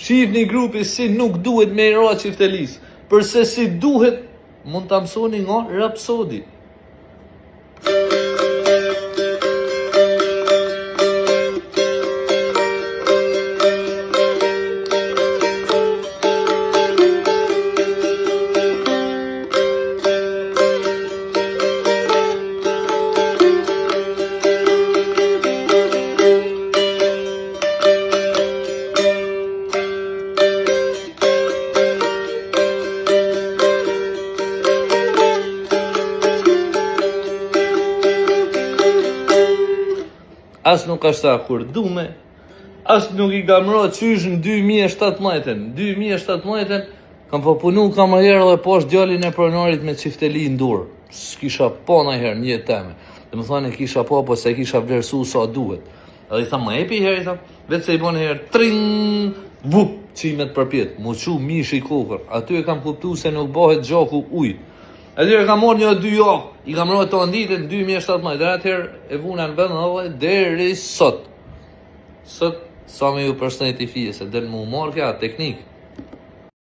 Shihni grupi si nuk duhet me i ra çiftelis. Përse si duhet, mund ta mësoni nga Rapsodi. As nuk është ta kur dume, as nuk i kam ra qysh në 2017. 2017 kam po punu kamarier dhe poshtë djalin e pronarit me çifteli në dorë. S'kisha pa ndonjëherë në jetë time. Domethënë kisha pa, po se kisha vlerësu sa duhet. Edhe i tha më epi herë, i tha, vetë se i bën herë tring, vup, qimet përpjet, mu çu mishi i kokër. Aty e kam kuptuar se nuk bëhet gjaku ujë. Atyre kam marrë 1-2 javë, i kam rrojë të nditit në 2017, dhe atëherë e vuna në vend dhe deri sot. Sot, sa me ju përshëndetje fije, se del mu marrë kja teknik.